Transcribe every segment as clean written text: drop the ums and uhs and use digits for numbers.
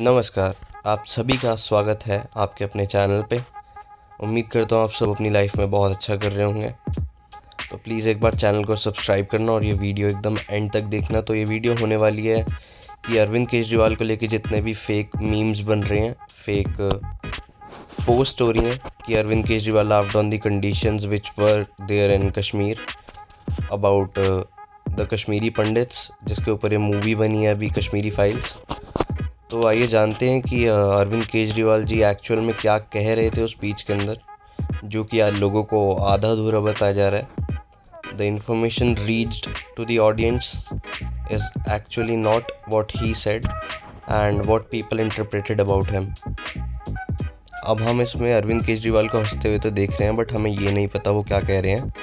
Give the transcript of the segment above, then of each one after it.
नमस्कार, आप सभी का स्वागत है आपके अपने चैनल पे। उम्मीद करता हूँ आप सब अपनी लाइफ में बहुत अच्छा कर रहे होंगे। तो प्लीज़ एक बार चैनल को सब्सक्राइब करना और ये वीडियो एकदम एंड तक देखना। तो ये वीडियो होने वाली है कि अरविंद केजरीवाल को लेके जितने भी फेक मीम्स बन रहे हैं, फेक पोस्ट हो रही हैं कि Arvind Kejriwal laughed on the conditions which were there in Kashmir about the Kashmiri Pandits, जिसके ऊपर ये मूवी बनी है अभी, कश्मीरी फाइल्स। तो आइए जानते हैं कि अरविंद केजरीवाल जी एक्चुअल में क्या कह रहे थे उस स्पीच के अंदर, जो कि आज लोगों को आधा अधूरा बताया जा रहा है। The information reached to the audience is actually not what he said and what people interpreted about him. अब हम इसमें अरविंद केजरीवाल को हंसते हुए तो देख रहे हैं, बट हमें ये नहीं पता वो क्या कह रहे हैं,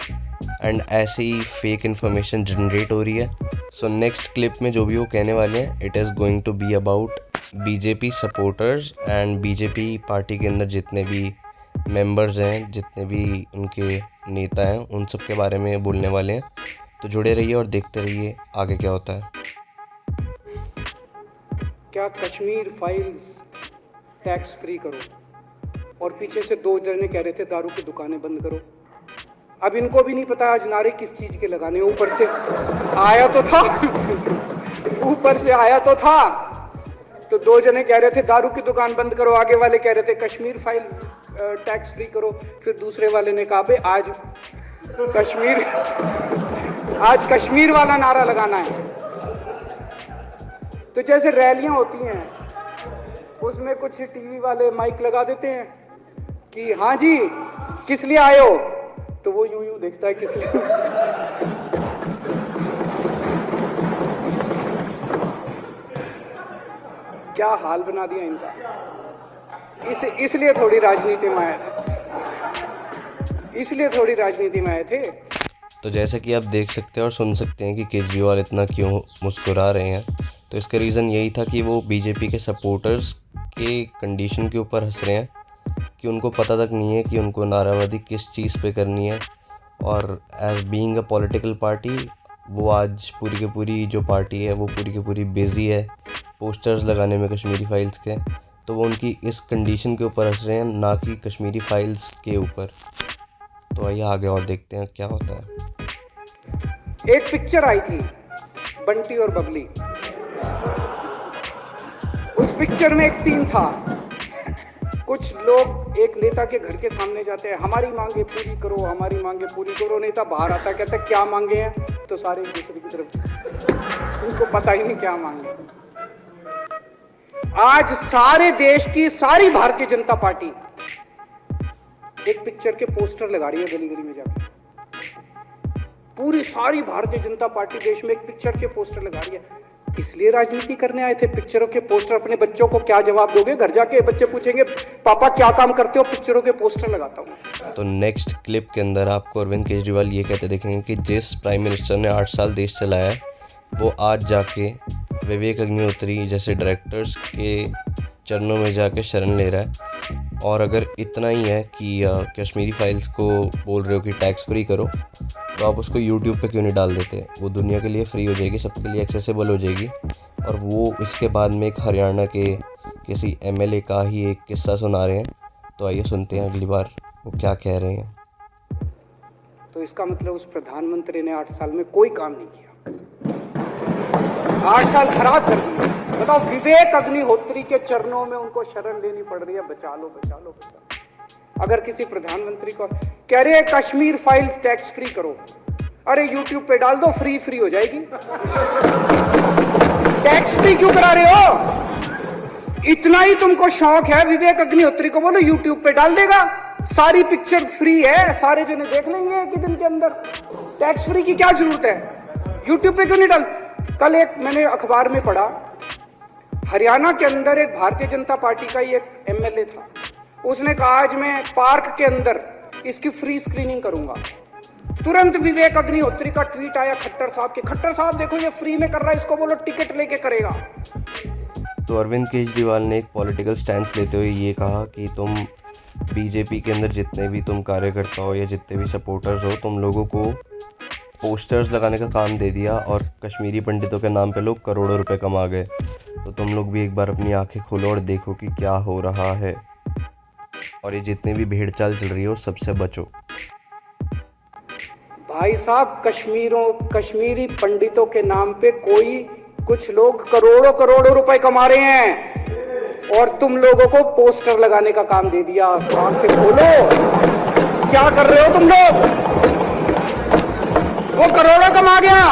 एंड ऐसे ही फेक इन्फॉर्मेशन जनरेट हो रही है। सो नेक्स्ट क्लिप में जो भी वो कहने वाले हैं, it is going to be about BJP supporters and BJP party के अंदर जितने भी मेंबर्स हैं, जितने भी उनके नेता हैं, उन सब के बारे में बोलने वाले हैं। तो जुड़े रहिए और देखते रहिए आगे क्या होता है। क्या कश्मीर फाइल्स टैक्स फ्री करो, और पीछे से दो जने कह रहे थे दारू की दुकानें बंद करो। अब इनको भी नहीं पता आज नारे किस चीज के लगाने। ऊपर से आया तो था ऊपर से आया तो था, तो दो जने कह रहे थे दारू की दुकान बंद करो, आगे वाले कह रहे थे कश्मीर फाइल्स टैक्स फ्री करो, फिर दूसरे वाले ने कहा भाई आज कश्मीर वाला नारा लगाना है। तो जैसे रैलियां होती हैं, उसमें कुछ टीवी वाले माइक लगा देते हैं कि हाँ जी किस लिए आए हो, तो वो यूं यूं देखता है किस लिए। क्या हाल बना दिया इनका। इसलिए थोड़ी राजनीति में आए थे। तो जैसे कि आप देख सकते हैं और सुन सकते हैं कि केजरीवाल इतना क्यों मुस्कुरा रहे हैं, तो इसका रीज़न यही था कि वो बीजेपी के सपोर्टर्स के कंडीशन के ऊपर हंस रहे हैं कि उनको पता तक नहीं है कि उनको नाराबाजी किस चीज़ पे करनी है। और as being a political party, वो आज पूरी की पूरी जो पार्टी है वो पूरी की पूरी बिज़ी है पोस्टर्स लगाने में कश्मीरी फाइल्स के। तो वो उनकी इस कंडीशन के ऊपर हंस रहे हैं, ना कि कश्मीरी फाइल्स के ऊपर। तो आइए आगे और देखते हैं क्या होता है। एक पिक्चर आई थी बंटी और बबली। उस पिक्चर में एक सीन था, कुछ लोग एक नेता के घर के सामने जाते हैं, हमारी मांगे पूरी करो, हमारी मांगे पूरी करो। नेता बाहर आता, कहता है क्या मांगे हैं, तो सारे एक दूसरे की तरफ, उनको पता ही नहीं क्या मांगे। आज सारे देश की सारी भारतीय जनता पार्टी एक पिक्चर के पोस्टर लगा रही है गली गली में जाकर। पूरी सारी भारतीय जनता पार्टी देश में एक पिक्चर के पोस्टर लगा रही है। इसलिए राजनीति करने आए थे पिक्चरों के पोस्टर। अपने बच्चों को क्या जवाब दोगे? घर जाके बच्चे पूछेंगे पापा क्या काम करते हो? पिक्चरों के पोस्टर लगाता हूँ। तो नेक्स्ट क्लिप के अंदर आपको अरविंद केजरीवाल ये कहते देखेंगे कि जिस प्राइम मिनिस्टर ने 8 साल देश चलाया है, वो आज जाके विवेक अग्निहोत्री जैसे डायरेक्टर्स के चरणों में जाके शरण ले रहा है। और अगर इतना ही है कि कश्मीरी फाइल्स को बोल रहे हो कि टैक्स फ्री करो, तो आप उसको यूट्यूब पे क्यों नहीं डाल देते? वो दुनिया के लिए फ्री हो जाएगी, सबके लिए एक्सेसिबल हो जाएगी। और वो इसके बाद में एक हरियाणा के किसी एमएलए का ही एक किस्सा सुना रहे हैं। तो आइए सुनते हैं अगली बार वो क्या कह रहे हैं। तो इसका मतलब उस प्रधानमंत्री ने 8 साल में कोई काम नहीं किया, 8 साल खराब कर दिए। बताओ, विवेक अग्निहोत्री के चरणों में उनको शरण लेनी पड़ रही है, बचा लो बचा लो बचा लो। अगर किसी प्रधानमंत्री को कह रहे हैं कश्मीर फाइल्स टैक्स फ्री करो, अरे यूट्यूब पे डाल दो, फ्री हो जाएगी। टैक्स फ्री क्यों करा रहे हो? इतना ही तुमको शौक है, विवेक अग्निहोत्री को बोलो यूट्यूब पे डाल देगा, सारी पिक्चर फ्री है, सारे जने देख लेंगे एक ही दिन के अंदर। टैक्स फ्री की क्या जरूरत है? यूट्यूब पे क्यों नहीं डाल? कल एक मैंने अखबार में पढ़ा, हरियाणा के अंदर एक भारतीय जनता पार्टी का ही एक एमएलए था, उसने कहा आज मैं पार्क के अंदर इसकी फ्री स्क्रीनिंग करूंगा। तुरंत विवेक अग्निहोत्री का ट्वीट आया खट्टर साहब के, खट्टर साहब देखो ये फ्री में कर रहा है, इसको बोलो टिकट लेके करेगा। तो अरविंद केजरीवाल ने एक पॉलिटिकल स्टैंड लेते हुए ये कहा कि तुम बीजेपी के अंदर जितने भी तुम कार्यकर्ता हो या जितने भी सपोर्टर्स हो, तुम लोगों को पोस्टर्स लगाने का काम दे दिया और कश्मीरी पंडितों के नाम पे लोग करोड़ों रुपए कमा गए। तो तुम लोग भी एक बार अपनी आंखें खोलो और देखो कि क्या हो रहा है, और ये जितनी भी भेड़ चाल चल रही है उस सबसे बचो। भाई साहब, कश्मीरी पंडितों के नाम पे कुछ लोग करोड़ों करोड़ों रुपए कमा रहे हैं, और तुम लोगों को पोस्टर लगाने का काम दे दिया। आंखें खोलो, क्या कर रहे हो तुम लोग? वो करोड़ों कमा गया,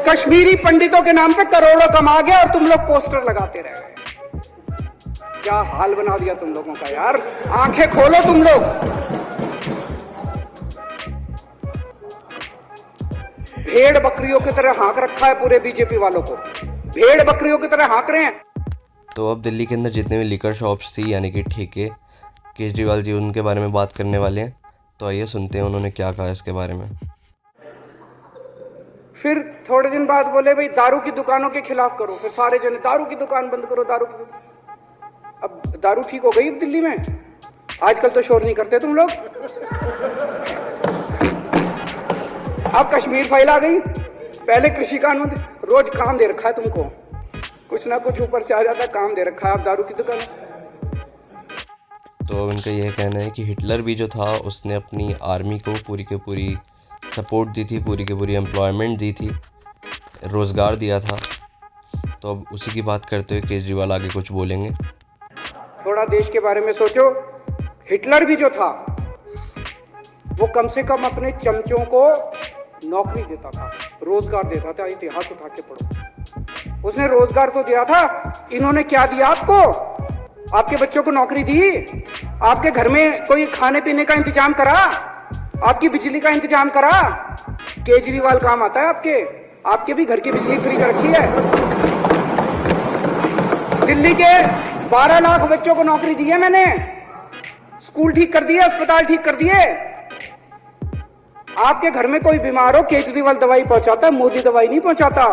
कश्मीरी पंडितों के नाम पे करोड़ों कमा गया, और तुम लोग पोस्टर लगाते रह गए। क्या हाल बना दिया तुम लोगों का यार। आंखें खोलो तुम लोग। भेड़ बकरियों की तरह हाँक रखा है पूरे बीजेपी वालों को, भेड़ बकरियों की तरह हाँक रहे हैं। तो अब दिल्ली के अंदर जितने भी लिकर शॉप्स थी यानी कि ठेके, केजरीवाल जी उनके बारे में बात करने वाले हैं। तो आइए सुनते हैं उन्होंने क्या कहा इसके बारे में। फिर थोड़े दिन बाद बोले भाई दारू की दुकानों के खिलाफ करो, फिर सारे जने दारू की दुकान बंद करो, अब दारू ठीक हो गई दिल्ली में? आजकल तो शोर नहीं करते तुम लोग। अब कश्मीर फाइल आ गई, पहले कृषि कानून, रोज काम दे रखा है तुमको, कुछ ना कुछ ऊपर से आ जाता है, काम दे रखा है। अब दारू की दुकान। तो उनका यह कहना है कि हिटलर भी जो था उसने अपनी आर्मी को पूरी की पूरी सपोर्ट दी थी, पूरी की पूरी एम्प्लॉयमेंट दी थी, रोज़गार दिया था। तो अब उसी की बात करते हुए केजरीवाल आगे कुछ बोलेंगे। थोड़ा देश के बारे में सोचो। हिटलर भी जो था वो कम से कम अपने चमचों को नौकरी देता था, रोजगार देता था। इतिहास उठा के पढ़ो, उसने रोजगार तो दिया था। इन्होंने क्या दिया आपको? आपके बच्चों को नौकरी दी? आपके घर में कोई खाने पीने का इंतजाम करा? आपकी बिजली का इंतजाम करा? केजरीवाल काम आता है आपके भी घर की बिजली फ्री कर रखी है। दिल्ली के 12 लाख बच्चों को नौकरी दी है मैंने, स्कूल ठीक कर दिए, अस्पताल ठीक कर दिए। आपके घर में कोई बीमार हो, केजरीवाल दवाई पहुंचाता है, मोदी दवाई नहीं पहुंचाता।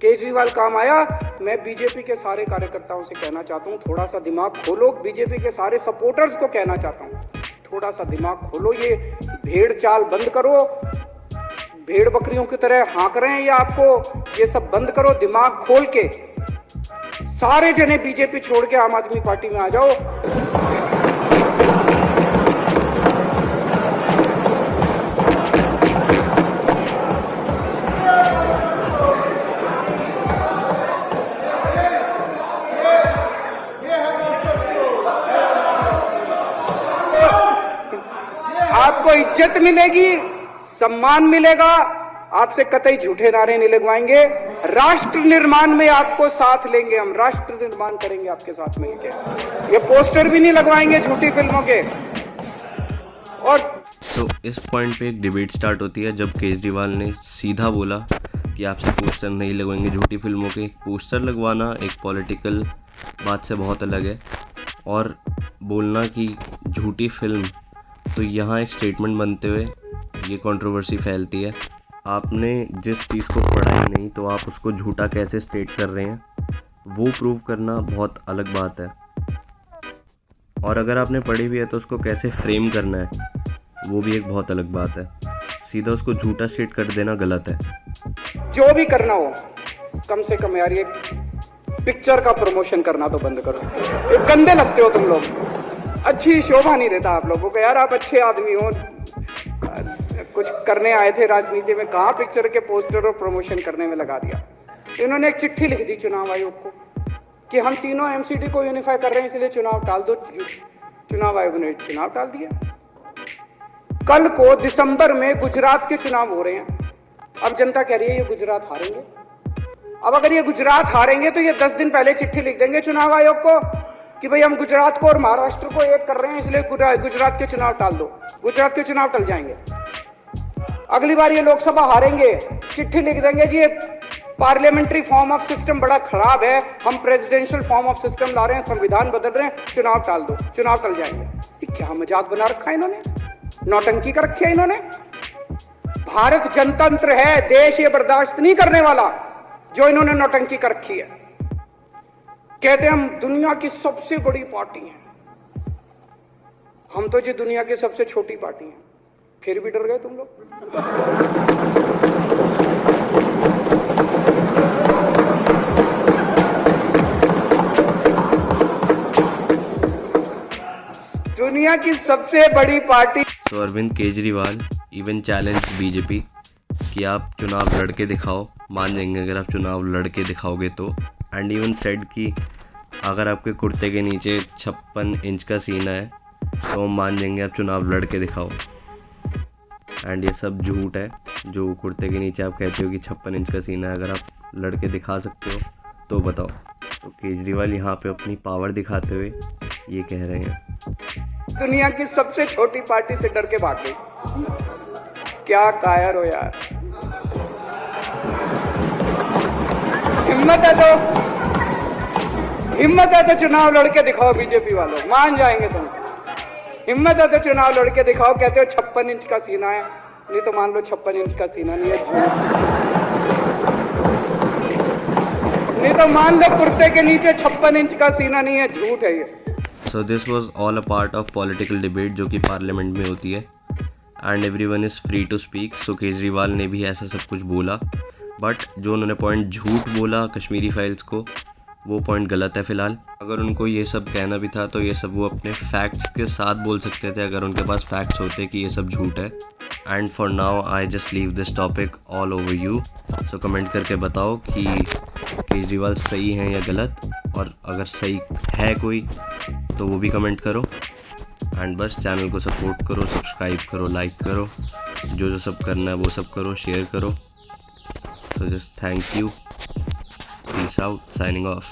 केजरीवाल काम आया। मैं बीजेपी के सारे कार्यकर्ताओं से कहना चाहता हूं, थोड़ा सा दिमाग खोलो। बीजेपी के सारे सपोर्टर्स को कहना चाहता हूं, थोड़ा सा दिमाग खोलो। ये भेड़ चाल बंद करो, भेड़ बकरियों की तरह हाँक रहे हैं ये आपको, ये सब बंद करो। दिमाग खोल के सारे जने बीजेपी छोड़ के आम आदमी पार्टी में आ जाओ। आपको इज्जत मिलेगी, सम्मान मिलेगा, आपसे कतई झूठे नारे नहीं लगवाएंगे। राष्ट्र निर्माण में आपको साथ लेंगे हम, राष्ट्र निर्माण करेंगे आपके साथ मिलकर। ये पोस्टर भी नहीं लगवाएंगे झूठी फिल्मों के। और तो इस पॉइंट पे एक डिबेट स्टार्ट होती है जब केजरीवाल ने सीधा बोला कि आपसे पोस्टर नहीं लगवाएंगे झूठी फिल्मों के। पोस्टर लगवाना एक पॉलिटिकल बात से बहुत अलग है, और बोलना कि झूठी फिल्म, तो यहाँ एक स्टेटमेंट बनते हुए ये कंट्रोवर्सी फैलती है। आपने जिस चीज़ को पढ़ा ही नहीं तो आप उसको झूठा कैसे स्टेट कर रहे हैं, वो प्रूव करना बहुत अलग बात है। और अगर आपने पढ़ी भी है तो उसको कैसे फ्रेम करना है, वो भी एक बहुत अलग बात है। सीधा उसको झूठा स्टेट कर देना गलत है। जो भी करना हो, कम से कम यार ये पिक्चर का प्रमोशन करना तो बंद करो। ये गंदे लगते हो तुम लोग, अच्छी शोभा नहीं देता आप लोगों को यार। आप अच्छे आदमी हो, कुछ करने आए थे राजनीति में, कहाँ पिक्चर के पोस्टर और प्रमोशन करने में लगा दिया। इन्होंने एक चिट्ठी लिख दी चुनाव आयोग को कि हम तीनों एमसीडी को यूनिफाई कर रहे हैं, इसलिए चुनाव टाल दो। चुनाव आयोग ने चुनाव टाल दिया। कल को दिसंबर में गुजरात के चुनाव हो रहे हैं। अब जनता कह रही है ये गुजरात हारेंगे। अब अगर ये गुजरात हारेंगे तो ये 10 दिन पहले चिट्ठी लिख देंगे चुनाव आयोग को कि भाई हम गुजरात को और महाराष्ट्र को एक कर रहे हैं, इसलिए गुजरात के चुनाव टाल दो। गुजरात के चुनाव टल जाएंगे। अगली बार ये लोकसभा हारेंगे, चिट्ठी लिख देंगे जी ये पार्लियामेंट्री फॉर्म ऑफ सिस्टम बड़ा खराब है, हम प्रेसिडेंशियल फॉर्म ऑफ सिस्टम ला रहे हैं, संविधान बदल रहे हैं, चुनाव टाल दो। चुनाव टल जाएंगे। ये क्या मजाक बना रखा है इन्होंने, नौटंकी कर रखी है इन्होंने। भारत जनतंत्र है, देश ये बर्दाश्त नहीं करने वाला जो इन्होंने नौटंकी कर रखी है। कहते हैं हम दुनिया की सबसे बड़ी पार्टी हैं, हम तो जी दुनिया की सबसे छोटी पार्टी हैं। फिर भी डर गए तुम लोग। दुनिया की सबसे बड़ी पार्टी। तो Arvind Kejriwal even challenge BJP कि आप चुनाव लड़ के दिखाओ, मान जाएंगे अगर आप चुनाव लड़ के दिखाओगे तो। एंड इवन सेड कि अगर आपके कुर्ते के नीचे 56 इंच का सीना है तो हम मान जाएंगे आप चुनाव लड़ के दिखाओ। एंड ये सब झूठ है, जो कुर्ते के नीचे आप कहते हो कि 56 इंच का सीना है, अगर आप लड़ के दिखा सकते हो तो बताओ। तो केजरीवाल यहाँ पे अपनी पावर दिखाते हुए ये कह रहे हैं दुनिया की सबसे छोटी पार्टी से डर के भाग गई। क्या कायर हो यार, हिम्मत है तो चुनाव लड़के दिखाओ बीजेपी वालों, मान जाएंगे तुम। हिम्मत है तो चुनाव लड़के दिखाओ। कहते हो 56 इंच का सीना है, नहीं तो मान लो 56 इंच का सीना नहीं है, झूठ। नहीं तो मान लो कुर्ते के नीचे 56 इंच का सीना नहीं है, झूठ है ये। So this was all a part of political debate जो कि पार्लियामेंट में होती है and everyone is free to speak. So Kejriwal ने भी ऐसा सब कुछ बोला, बट जो उन्होंने पॉइंट झूठ बोला कश्मीरी फाइल्स को, वो पॉइंट गलत है फ़िलहाल। अगर उनको ये सब कहना भी था तो ये सब वो अपने फैक्ट्स के साथ बोल सकते थे, अगर उनके पास फैक्ट्स होते कि ये सब झूठ है। And for now I just leave this topic all over you. So comment करके बताओ कि केजरीवाल सही हैं या गलत, और अगर सही है कोई तो वो भी कमेंट करो। एंड बस चैनल को सपोर्ट करो, सब्सक्राइब करो, लाइक करो, जो सब करना है वो सब करो, शेयर करो। So just thank you. Peace out. Signing off.